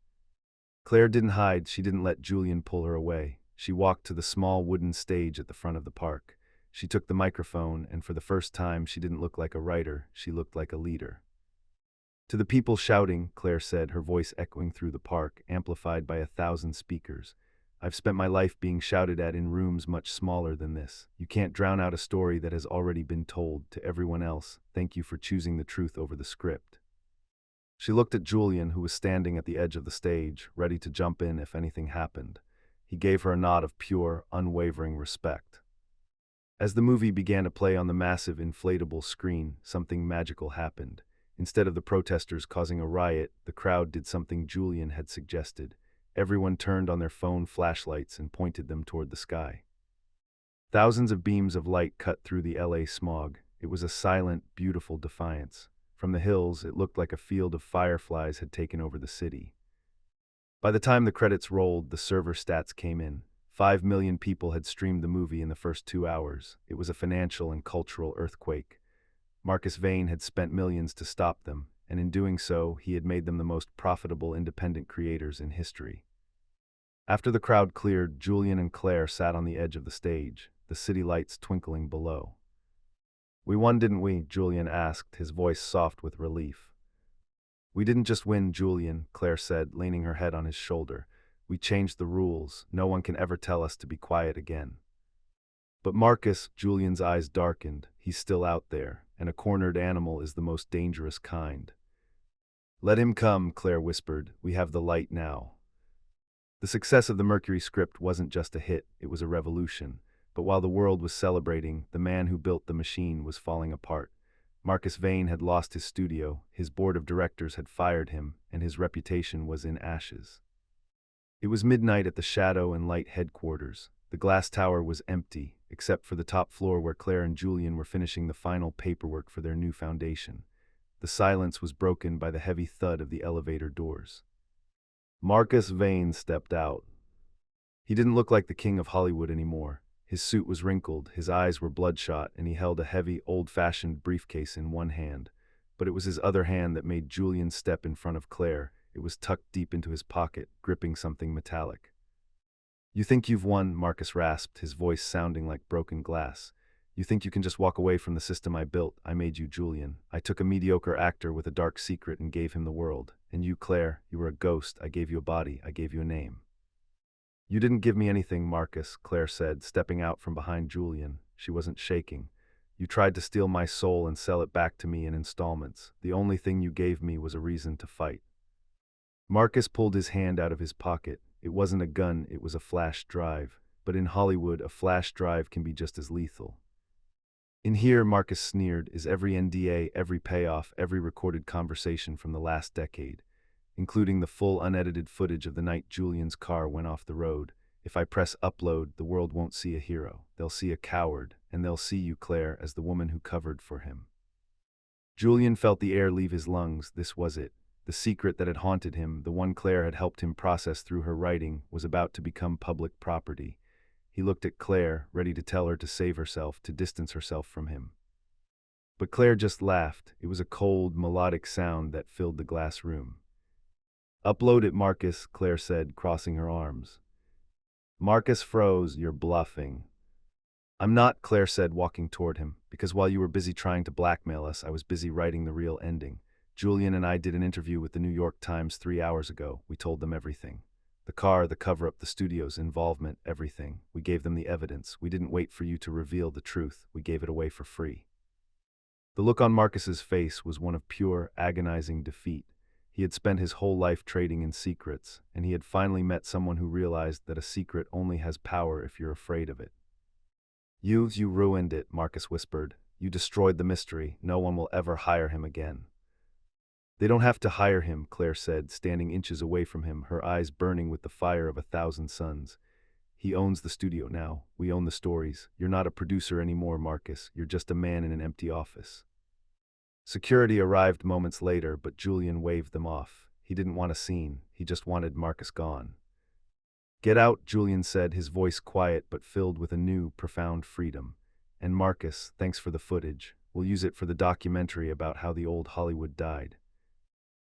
Speaker 1: Claire didn't hide. She didn't let Julian pull her away. She walked to the small wooden stage at the front of the park. She took the microphone, and for the first time, she didn't look like a writer. She looked like a leader. "To the people shouting," Claire said, her voice echoing through the park, amplified by 1,000 speakers. "I've spent my life being shouted at in rooms much smaller than this. You can't drown out a story that has already been told. To everyone else, thank you for choosing the truth over the script." She looked at Julian, who was standing at the edge of the stage, ready to jump in if anything happened. He gave her a nod of pure, unwavering respect. As the movie began to play on the massive inflatable screen, something magical happened. Instead of the protesters causing a riot, the crowd did something Julian had suggested. Everyone turned on their phone flashlights and pointed them toward the sky. Thousands of beams of light cut through the LA smog. It was a silent, beautiful defiance. From the hills, it looked like a field of fireflies had taken over the city. By the time the credits rolled, the server stats came in. 5 million people had streamed the movie in the first 2 hours. It was a financial and cultural earthquake. Marcus Vane had spent millions to stop them, and in doing so, he had made them the most profitable independent creators in history. After the crowd cleared, Julian and Claire sat on the edge of the stage. the city lights twinkling below. "We won, didn't we?" Julian asked, his voice soft with relief. "We didn't just win, Julian," Claire said, leaning her head on his shoulder. "We changed the rules. No one can ever tell us to be quiet again." "But Marcus," Julian's eyes darkened, "he's still out there, and a cornered animal is the most dangerous kind." "Let him come," Claire whispered. "We have the light now." The success of the Mercury script wasn't just a hit, it was a revolution. But while the world was celebrating, the man who built the machine was falling apart. Marcus Vane had lost his studio, his board of directors had fired him, and his reputation was in ashes. It was midnight at the Shadow and Light headquarters. The glass tower was empty, except for the top floor where Claire and Julian were finishing the final paperwork for their new foundation. The silence was broken by the heavy thud of the elevator doors. Marcus Vane stepped out. He didn't look like the king of Hollywood anymore. His suit was wrinkled, his eyes were bloodshot, and he held a heavy, old-fashioned briefcase in one hand. But it was his other hand that made Julian step in front of Claire. It was tucked deep into his pocket, gripping something metallic. "You think you've won," Marcus rasped, his voice sounding like broken glass. "You think you can just walk away from the system I built? I made you, Julian. I took a mediocre actor with a dark secret and gave him the world. And you, Claire, you were a ghost. I gave you a body. I gave you a name." "You didn't give me anything, Marcus," Claire said, stepping out from behind Julian. She wasn't shaking. "You tried to steal my soul and sell it back to me in installments. The only thing you gave me was a reason to fight." Marcus pulled his hand out of his pocket. It wasn't a gun, it was a flash drive. But in Hollywood, a flash drive can be just as lethal. "In here," Marcus sneered, "is every NDA, every payoff, every recorded conversation from the last decade, including the full unedited footage of the night Julian's car went off the road. If I press upload, the world won't see a hero. They'll see a coward, and they'll see you, Claire, as the woman who covered for him." Julian felt the air leave his lungs. This was it. The secret that had haunted him, the one Claire had helped him process through her writing, was about to become public property. He looked at Claire, ready to tell her to save herself, to distance herself from him. But Claire just laughed. It was a cold, melodic sound that filled the glass room. "Upload it, Marcus," Claire said, crossing her arms. Marcus froze. "You're bluffing." "I'm not," Claire said, walking toward him, "because while you were busy trying to blackmail us, I was busy writing the real ending. Julian and I did an interview with the New York Times 3 hours ago. We told them everything. The car, the cover-up, the studio's involvement, everything. We gave them the evidence. We didn't wait for you to reveal the truth. We gave it away for free." The look on Marcus's face was one of pure, agonizing defeat. He had spent his whole life trading in secrets, and he had finally met someone who realized that a secret only has power if you're afraid of it. You ruined it," Marcus whispered. "You destroyed the mystery. No one will ever hire him again." "They don't have to hire him," Claire said, standing inches away from him, her eyes burning with the fire of 1,000 suns. "He owns the studio now. We own the stories. You're not a producer anymore, Marcus. You're just a man in an empty office." Security arrived moments later, but Julian waved them off. He didn't want a scene. He just wanted Marcus gone. "Get out," Julian said, his voice quiet but filled with a new, profound freedom. "And Marcus, thanks for the footage. We'll use it for the documentary about how the old Hollywood died."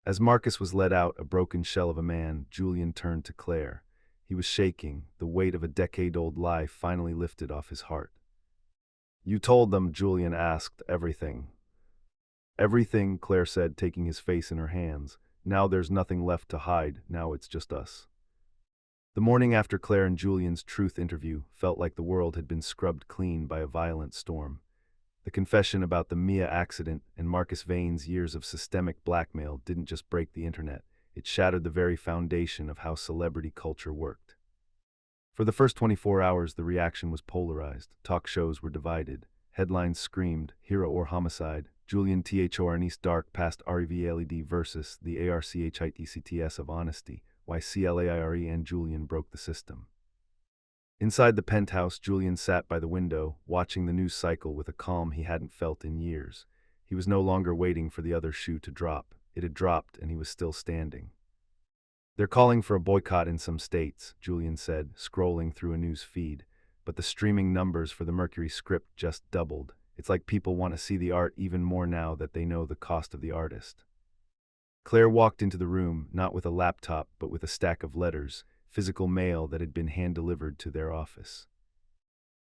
Speaker 1: As Marcus was led out, a broken shell of a man, Julian turned to Claire. He was shaking, the weight of a decade-old lie finally lifted off his heart. "You told them," Julian asked, "everything." "Everything," Claire said, taking his face in her hands. "Now there's nothing left to hide. Now it's just us." The morning after Claire and Julian's truth interview felt like the world had been scrubbed clean by a violent storm. The confession about the Mia accident and Marcus Vane's years of systemic blackmail didn't just break the internet, it shattered the very foundation of how celebrity culture worked. For the first 24 hours, the reaction was polarized. Talk shows were divided. Headlines screamed, "Hero or homicide," Julian Thornese dark past REVLED versus the ARCHITCTS of honesty, why CLAIRE and Julian broke the system. Inside the penthouse, Julian sat by the window, watching the news cycle with a calm he hadn't felt in years. He was no longer waiting for the other shoe to drop. It had dropped, and he was still standing. "They're calling for a boycott in some states," Julian said, scrolling through a news feed. "But the streaming numbers for the Mercury script just doubled. It's like people want to see the art even more now that they know the cost of the artist." Claire walked into the room, not with a laptop, but with a stack of letters, physical mail that had been hand-delivered to their office.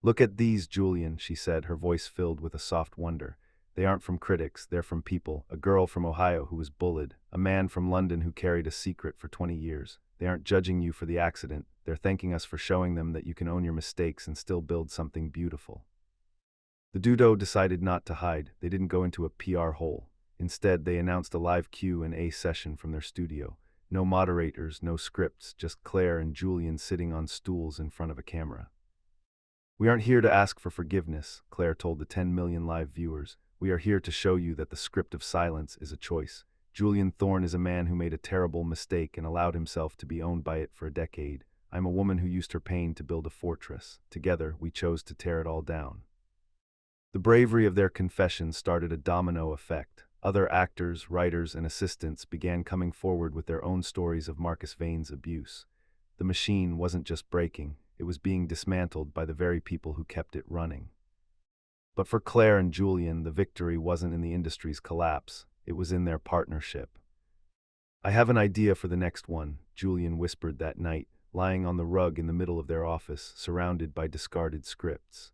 Speaker 1: Look at these, Julian, she said, her voice filled with a soft wonder. They aren't from critics, they're from people. A girl from Ohio who was bullied, a man from London who carried a secret for 20 years. They aren't judging you for the accident, they're thanking us for showing them that you can own your mistakes and still build something beautiful. The duo decided not to hide. They didn't go into a PR hole. Instead, they announced a live Q&A session from their studio. No moderators, no scripts, just Claire and Julian sitting on stools in front of a camera. We aren't here to ask for forgiveness, Claire told the 10 million live viewers. We are here to show you that the script of silence is a choice. Julian Thorne is a man who made a terrible mistake and allowed himself to be owned by it for a decade. I'm a woman who used her pain to build a fortress. Together, we chose to tear it all down. The bravery of their confession started a domino effect. Other actors, writers, and assistants began coming forward with their own stories of Marcus Vane's abuse. The machine wasn't just breaking, it was being dismantled by the very people who kept it running. But for Claire and Julian, the victory wasn't in the industry's collapse, it was in their partnership. I have an idea for the next one, Julian whispered that night, lying on the rug in the middle of their office, surrounded by discarded scripts.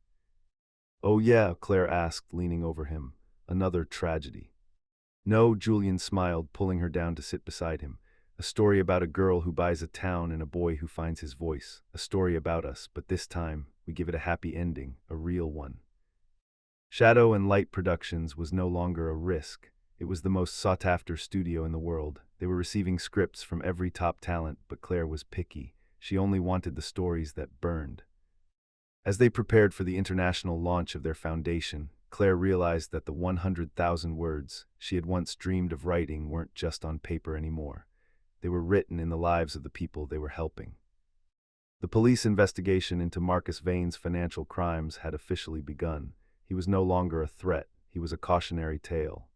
Speaker 1: Oh yeah, Claire asked, leaning over him. Another tragedy. No, Julian smiled, pulling her down to sit beside him. A story about a girl who buys a town and a boy who finds his voice. A story about us, but this time, we give it a happy ending, a real one. Shadow and Light Productions was no longer a risk. It was the most sought-after studio in the world. They were receiving scripts from every top talent, but Claire was picky. She only wanted the stories that burned. As they prepared for the international launch of their foundation, Claire realized that the 100,000 words she had once dreamed of writing weren't just on paper anymore. They were written in the lives of the people they were helping. The police investigation into Marcus Vane's financial crimes had officially begun. He was no longer a threat, he was a cautionary tale.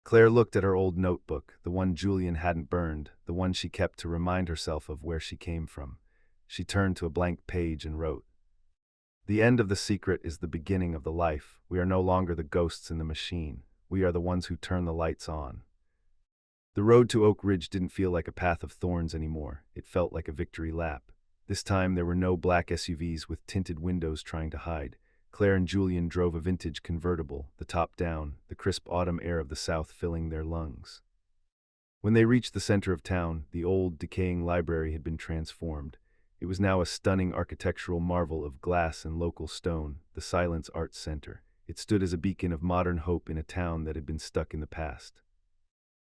Speaker 1: Claire looked at her old notebook, the one Julian hadn't burned, the one she kept to remind herself of where she came from. She turned to a blank page and wrote, "The end of the secret is the beginning of the life. We are no longer the ghosts in the machine. We are the ones who turn the lights on." The road to Oak Ridge didn't feel like a path of thorns anymore. It felt like a victory lap. This time there were no black SUVs with tinted windows trying to hide. Claire and Julian drove a vintage convertible, the top down, the crisp autumn air of the South filling their lungs. When they reached the center of town, the old, decaying library had been transformed. It was now a stunning architectural marvel of glass and local stone, the Silence Arts Center. It stood as a beacon of modern hope in a town that had been stuck in the past.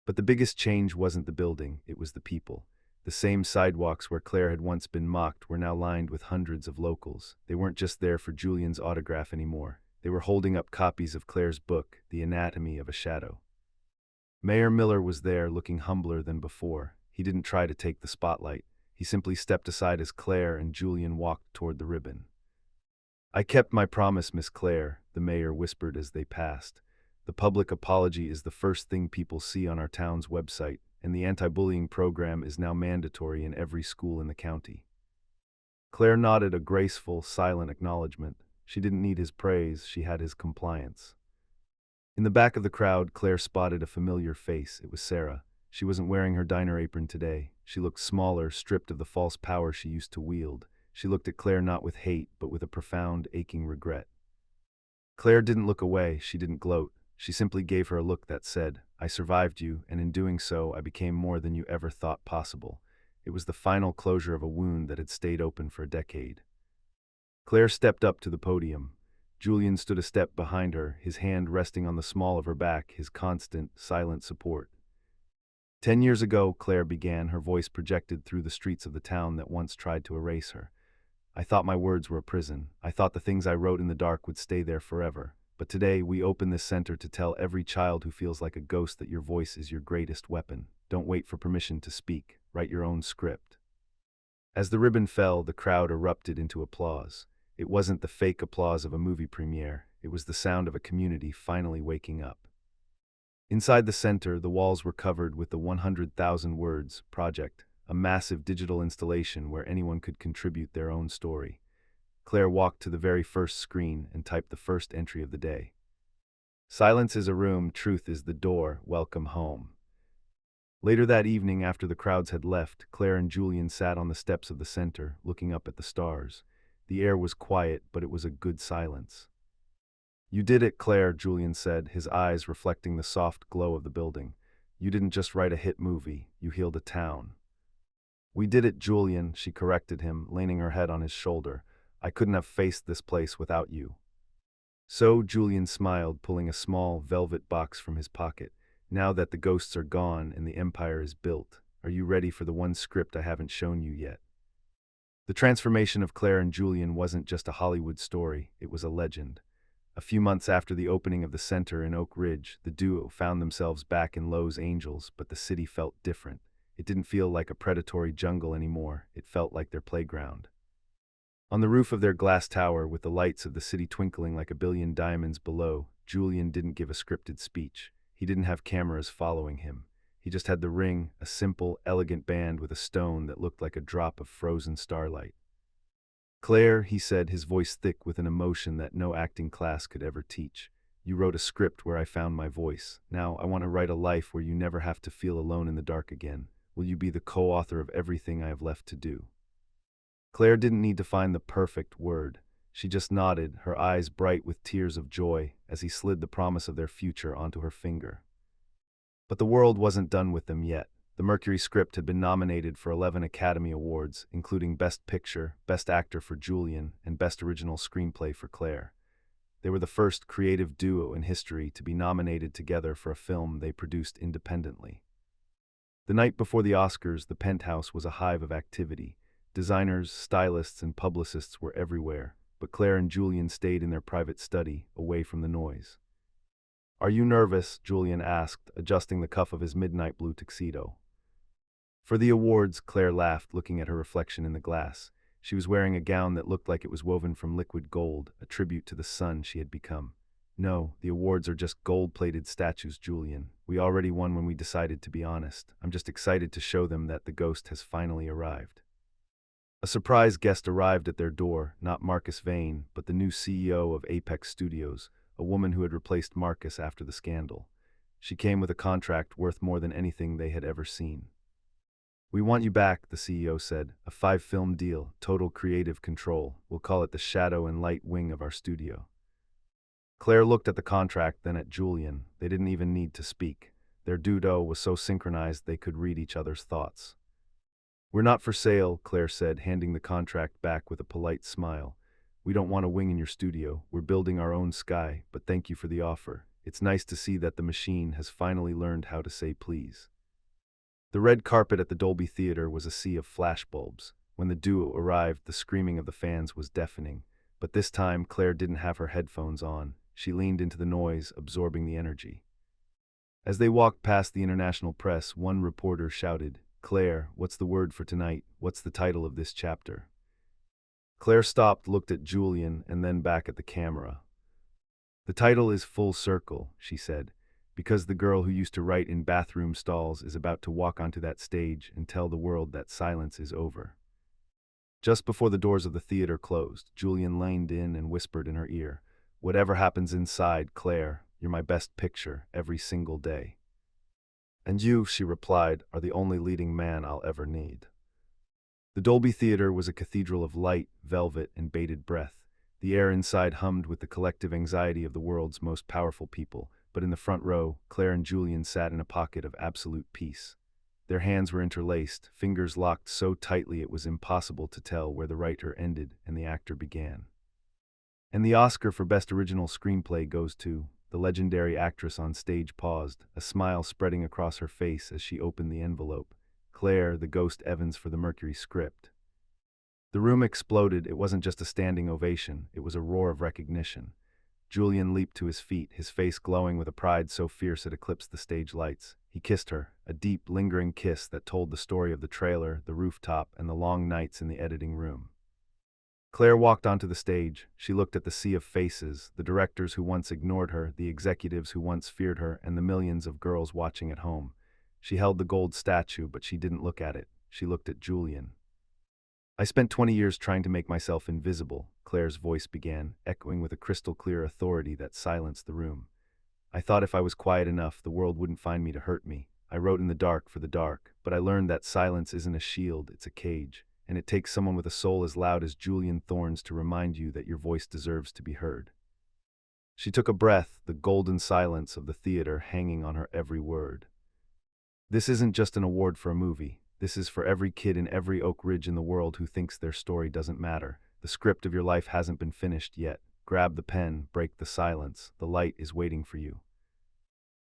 Speaker 1: But the biggest change wasn't the building, it was the people. The same sidewalks where Claire had once been mocked were now lined with hundreds of locals. They weren't just there for Julian's autograph anymore. They were holding up copies of Claire's book, The Anatomy of a Shadow. Mayor Miller was there, looking humbler than before. He didn't try to take the spotlight. He simply stepped aside as Claire and Julian walked toward the ribbon. "I kept my promise, Miss Claire," the mayor whispered as they passed. "The public apology is the first thing people see on our town's website, and the anti-bullying program is now mandatory in every school in the county." Claire nodded a graceful, silent acknowledgement. She didn't need his praise, she had his compliance. In the back of the crowd, Claire spotted a familiar face. It was Sarah. She wasn't wearing her diner apron today. She looked smaller, stripped of the false power she used to wield. She looked at Claire not with hate, but with a profound, aching regret. Claire didn't look away, she didn't gloat. She simply gave her a look that said, "I survived you, and in doing so, I became more than you ever thought possible." It was the final closure of a wound that had stayed open for a decade. Claire stepped up to the podium. Julian stood a step behind her, his hand resting on the small of her back, his constant, silent support. 10 years ago, Claire began, her voice projected through the streets of the town that once tried to erase her. "I thought my words were a prison. I thought the things I wrote in the dark would stay there forever. But today, we open this center to tell every child who feels like a ghost that your voice is your greatest weapon. Don't wait for permission to speak. Write your own script." As the ribbon fell, the crowd erupted into applause. It wasn't the fake applause of a movie premiere. It was the sound of a community finally waking up. Inside the center, the walls were covered with the 100,000 Words Project, a massive digital installation where anyone could contribute their own story. Claire walked to the very first screen and typed the first entry of the day. "Silence is a room, truth is the door, welcome home." Later that evening, after the crowds had left, Claire and Julian sat on the steps of the center, looking up at the stars. The air was quiet, but it was a good silence. You did it, Claire, Julian said, his eyes reflecting the soft glow of the building. You didn't just write a hit movie, you healed a town. We did it, Julian, she corrected him, leaning her head on his shoulder. I couldn't have faced this place without you. So, Julian smiled, pulling a small, velvet box from his pocket. Now that the ghosts are gone and the empire is built, are you ready for the one script I haven't shown you yet? The transformation of Claire and Julian wasn't just a Hollywood story, it was a legend. A few months after the opening of the center in Oak Ridge, the duo found themselves back in Lowe's Angels, but the city felt different. It didn't feel like a predatory jungle anymore, it felt like their playground. On the roof of their glass tower, with the lights of the city twinkling like a billion diamonds below, Julian didn't give a scripted speech. He didn't have cameras following him. He just had the ring, a simple, elegant band with a stone that looked like a drop of frozen starlight. Claire, he said, his voice thick with an emotion that no acting class could ever teach. You wrote a script where I found my voice. Now I want to write a life where you never have to feel alone in the dark again. Will you be the co-author of everything I have left to do? Claire didn't need to find the perfect word. She just nodded, her eyes bright with tears of joy, as he slid the promise of their future onto her finger. But the world wasn't done with them yet. The Mercury script had been nominated for 11 Academy Awards, including Best Picture, Best Actor for Julian, and Best Original Screenplay for Claire. They were the first creative duo in history to be nominated together for a film they produced independently. The night before the Oscars, the penthouse was a hive of activity. Designers, stylists, and publicists were everywhere, but Claire and Julian stayed in their private study, away from the noise. Are you nervous? Julian asked, adjusting the cuff of his midnight blue tuxedo. For the awards, Claire laughed, looking at her reflection in the glass. She was wearing a gown that looked like it was woven from liquid gold, a tribute to the sun she had become. No, the awards are just gold-plated statues, Julian. We already won when we decided to be honest. I'm just excited to show them that the ghost has finally arrived. A surprise guest arrived at their door, not Marcus Vane, but the new CEO of Apex Studios, a woman who had replaced Marcus after the scandal. She came with a contract worth more than anything they had ever seen. We want you back, the CEO said. A 5-film deal, total creative control. We'll call it the shadow and light wing of our studio. Claire looked at the contract, then at Julian. They didn't even need to speak. Their duo was so synchronized they could read each other's thoughts. We're not for sale, Claire said, handing the contract back with a polite smile. We don't want a wing in your studio. We're building our own sky, but thank you for the offer. It's nice to see that the machine has finally learned how to say please. The red carpet at the Dolby Theater was a sea of flashbulbs. When the duo arrived, the screaming of the fans was deafening. But this time, Claire didn't have her headphones on. She leaned into the noise, absorbing the energy. As they walked past the international press, one reporter shouted, Claire, what's the word for tonight? What's the title of this chapter? Claire stopped, looked at Julian, and then back at the camera. The title is Full Circle, she said, because the girl who used to write in bathroom stalls is about to walk onto that stage and tell the world that silence is over. Just before the doors of the theater closed, Julian leaned in and whispered in her ear, Whatever happens inside, Claire, you're my best picture every single day. And you, she replied, are the only leading man I'll ever need. The Dolby Theater was a cathedral of light, velvet, and bated breath. The air inside hummed with the collective anxiety of the world's most powerful people, but in the front row, Claire and Julian sat in a pocket of absolute peace. Their hands were interlaced, fingers locked so tightly it was impossible to tell where the writer ended and the actor began. And the Oscar for Best Original Screenplay goes to... The legendary actress on stage paused, a smile spreading across her face as she opened the envelope. Claire, the Ghost Evans for the Mercury script. The room exploded. It wasn't just a standing ovation, it was a roar of recognition. Julian leaped to his feet, his face glowing with a pride so fierce it eclipsed the stage lights. He kissed her, a deep, lingering kiss that told the story of the trailer, the rooftop, and the long nights in the editing room. Claire walked onto the stage. She looked at the sea of faces, the directors who once ignored her, the executives who once feared her, and the millions of girls watching at home. She held the gold statue, but she didn't look at it. She looked at Julian. I spent 20 years trying to make myself invisible, Claire's voice began, echoing with a crystal-clear authority that silenced the room. I thought if I was quiet enough, the world wouldn't find me to hurt me. I wrote in the dark for the dark, but I learned that silence isn't a shield, it's a cage. and it takes someone with a soul as loud as Julian Thorne's to remind you that your voice deserves to be heard. She took a breath, the golden silence of the theater hanging on her every word. This isn't just an award for a movie. This is for every kid in every Oak Ridge in the world who thinks their story doesn't matter. The script of your life hasn't been finished yet. Grab the pen, break the silence. The light is waiting for you.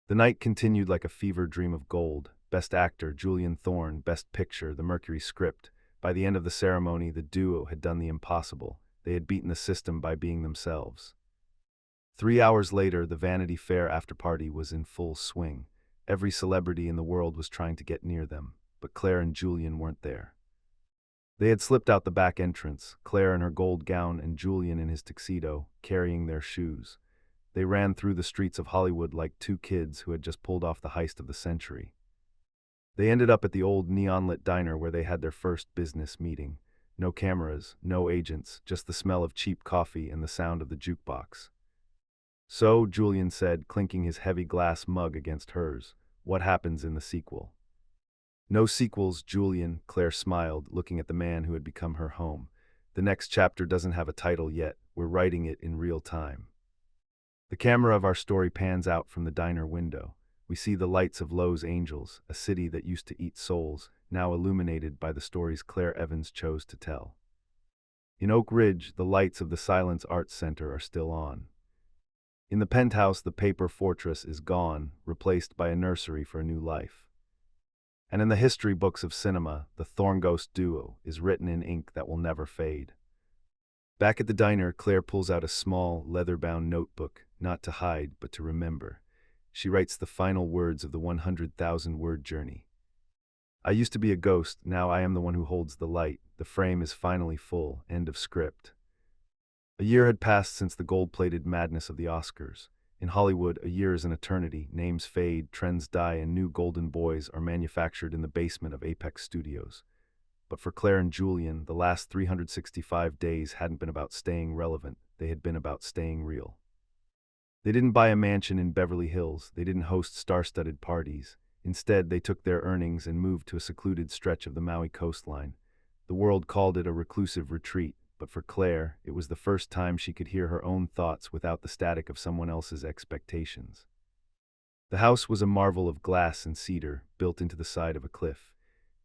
Speaker 1: The night continued like a fever dream of gold. Best Actor, Julian Thorne. Best Picture, the Mercury script. By the end of the ceremony, the duo had done the impossible. They had beaten the system by being themselves. 3 hours later, the Vanity Fair after-party was in full swing. Every celebrity in the world was trying to get near them, but Claire and Julian weren't there. They had slipped out the back entrance, Claire in her gold gown and Julian in his tuxedo, carrying their shoes. They ran through the streets of Hollywood like two kids who had just pulled off the heist of the century. They ended up at the old neon-lit diner where they had their first business meeting. No cameras, no agents, just the smell of cheap coffee and the sound of the jukebox. "So," Julian said, clinking his heavy glass mug against hers, "what happens in the sequel?" "No sequels, Julian," Claire smiled, looking at the man who had become her home. "The next chapter doesn't have a title yet. We're writing it in real time." The camera of our story pans out from the diner window. We see the lights of Los Angeles, a city that used to eat souls, now illuminated by the stories Claire Evans chose to tell. In Oak Ridge, the lights of the Silence Arts Center are still on. In the penthouse, the paper fortress is gone, replaced by a nursery for a new life. And in the history books of cinema, the Thorne-Ghost duo is written in ink that will never fade. Back at the diner, Claire pulls out a small, leather-bound notebook, not to hide, but to remember. She writes the final words of the 100,000-word journey. "I used to be a ghost, now I am the one who holds the light. The frame is finally full. End of script." A year had passed since the gold-plated madness of the Oscars. In Hollywood, a year is an eternity. Names fade, trends die, and new golden boys are manufactured in the basement of Apex Studios. But for Claire and Julian, the last 365 days hadn't been about staying relevant. They had been about staying real. They didn't buy a mansion in Beverly Hills. They didn't host star-studded parties. Instead, they took their earnings and moved to a secluded stretch of the Maui coastline. The world called it a reclusive retreat. But for Claire, it was the first time she could hear her own thoughts without the static of someone else's expectations. The house was a marvel of glass and cedar, built into the side of a cliff.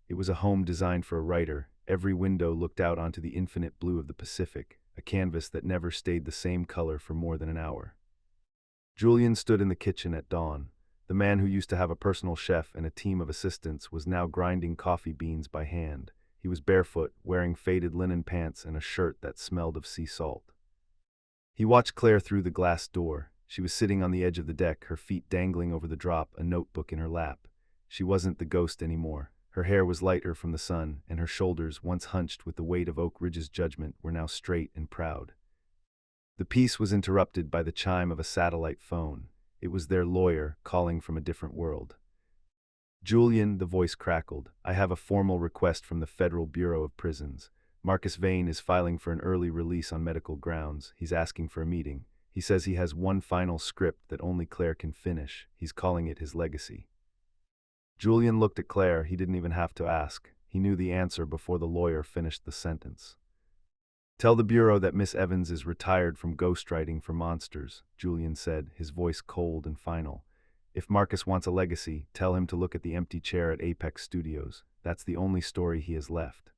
Speaker 1: It was a home designed for a writer. Every window looked out onto the infinite blue of the Pacific, a canvas that never stayed the same color for more than an hour. Julian stood in the kitchen at dawn. The man who used to have a personal chef and a team of assistants was now grinding coffee beans by hand. He was barefoot, wearing faded linen pants and a shirt that smelled of sea salt. He watched Claire through the glass door. She was sitting on the edge of the deck, her feet dangling over the drop, a notebook in her lap. She wasn't the ghost anymore. Her hair was lighter from the sun, and her shoulders, once hunched with the weight of Oak Ridge's judgment, were now straight and proud. The piece was interrupted by the chime of a satellite phone. It was their lawyer, calling from a different world. "Julian," the voice crackled, "I have a formal request from the Federal Bureau of Prisons. Marcus Vane is filing for an early release on medical grounds. He's asking for a meeting. He says he has one final script that only Claire can finish. He's calling it his legacy." Julian looked at Claire. He didn't even have to ask. He knew the answer before the lawyer finished the sentence. "Tell the Bureau that Miss Evans is retired from ghostwriting for monsters," Julian said, his voice cold and final. "If Marcus wants a legacy, tell him to look at the empty chair at Apex Studios. That's the only story he has left."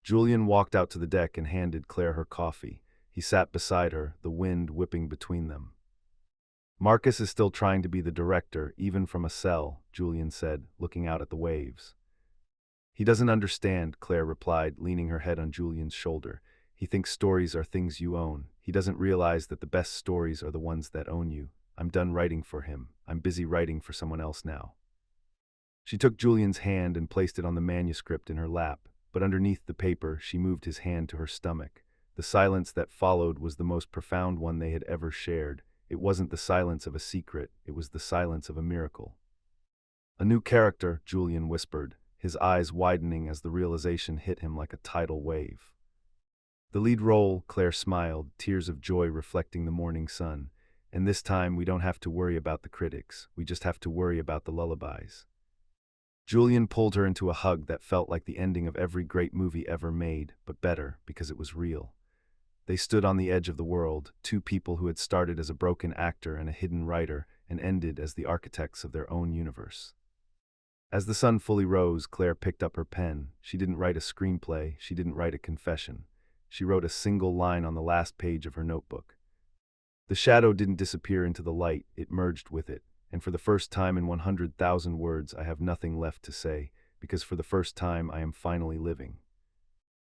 Speaker 1: Julian walked out to the deck and handed Claire her coffee. He sat beside her, the wind whipping between them. "Marcus is still trying to be the director, even from a cell," Julian said, looking out at the waves. "He doesn't understand," Claire replied, leaning her head on Julian's shoulder. "He thinks stories are things you own. He doesn't realize that the best stories are the ones that own you. I'm done writing for him. I'm busy writing for someone else now." She took Julian's hand and placed it on the manuscript in her lap, but underneath the paper, she moved his hand to her stomach. The silence that followed was the most profound one they had ever shared. It wasn't the silence of a secret, it was the silence of a miracle. "A new character," Julian whispered, his eyes widening as the realization hit him like a tidal wave. "The lead role," Claire smiled, tears of joy reflecting the morning sun. "And this time we don't have to worry about the critics, we just have to worry about the lullabies." Julian pulled her into a hug that felt like the ending of every great movie ever made, but better because it was real. They stood on the edge of the world, two people who had started as a broken actor and a hidden writer and ended as the architects of their own universe. As the sun fully rose, Claire picked up her pen. She didn't write a screenplay, she didn't write a confession. She wrote a single line on the last page of her notebook. The shadow didn't disappear into the light, it merged with it, and for the first time in 100,000 words I have nothing left to say, because for the first time I am finally living.